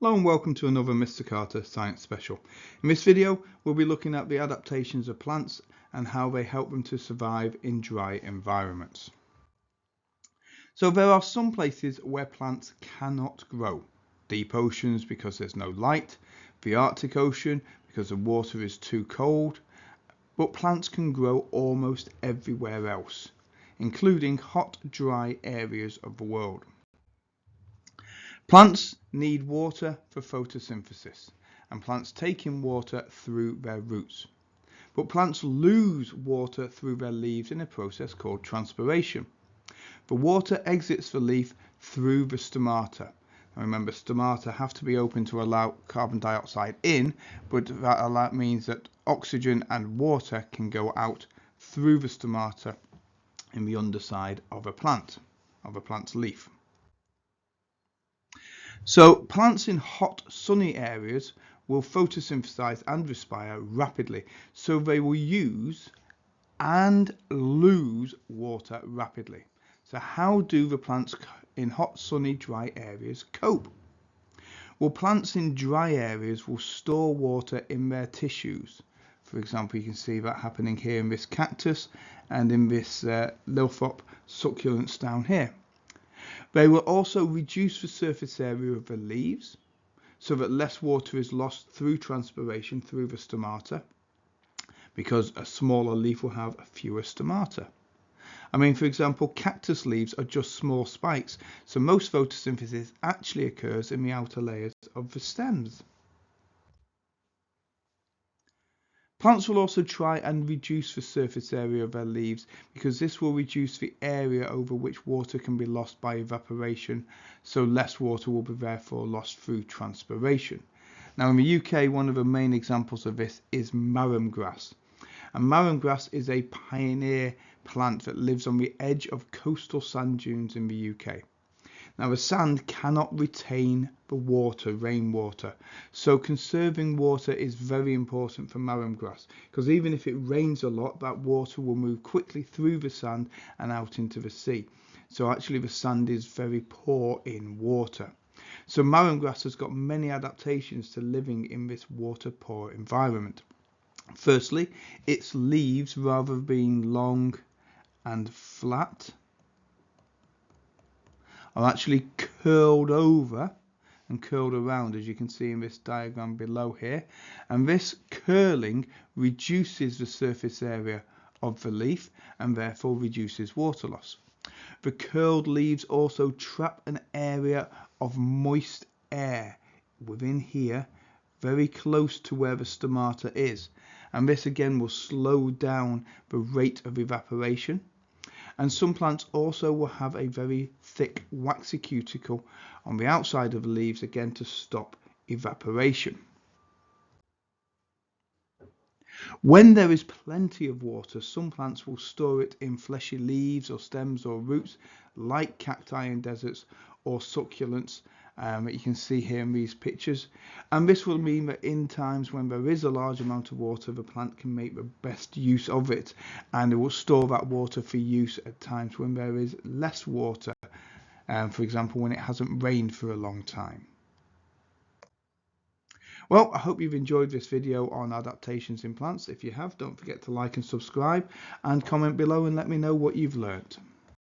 Hello and welcome to another Mr. Carter Science Special. In this video we'll be looking at the adaptations of plants and how they help them to survive in dry environments. So there are some places where plants cannot grow. Deep oceans because there's no light, the Arctic Ocean because the water is too cold, but plants can grow almost everywhere else, including hot, dry areas of the world. Plants need water for photosynthesis, and plants take in water through their roots. But plants lose water through their leaves in a process called transpiration. The water exits the leaf through the stomata. Now remember, stomata have to be open to allow carbon dioxide in, but that means that oxygen and water can go out through the stomata in the underside of a plant's leaf. So plants in hot, sunny areas will photosynthesize and respire rapidly, so they will use and lose water rapidly. So how do the plants in hot, sunny, dry areas cope? Well, plants in dry areas will store water in their tissues. For example, you can see that happening here in this cactus and in this Lilthrop succulents down here. They will also reduce the surface area of the leaves so that less water is lost through transpiration through the stomata, because a smaller leaf will have fewer stomata. I mean, for example, cactus leaves are just small spikes, so most photosynthesis actually occurs in the outer layers of the stems. Plants will also try and reduce the surface area of their leaves, because this will reduce the area over which water can be lost by evaporation, so less water will be therefore lost through transpiration. Now in the UK, one of the main examples of this is marram grass. And marram grass is a pioneer plant that lives on the edge of coastal sand dunes in the UK. Now the sand cannot retain the water, rainwater, so conserving water is very important for marram grass, because even if it rains a lot, that water will move quickly through the sand and out into the sea. So actually the sand is very poor in water. So marram grass has got many adaptations to living in this water poor environment. Firstly, its leaves, rather than being long and flat, are actually curled over and curled around, as you can see in this diagram below here, and this curling reduces the surface area of the leaf and therefore reduces water loss. The curled leaves also trap an area of moist air within here, very close to where the stomata is, and this again will slow down the rate of evaporation. And some plants also will have a very thick waxy cuticle on the outside of the leaves, again to stop evaporation. When there is plenty of water, some plants will store it in fleshy leaves or stems or roots, like cacti in deserts or succulents that you can see here in these pictures. And this will mean that in times when there is a large amount of water, the plant can make the best use of it, and it will store that water for use at times when there is less water, for example when it hasn't rained for a long time. Well, I hope you've enjoyed this video on adaptations in plants. If you have, don't forget to like and subscribe and comment below and let me know what you've learnt.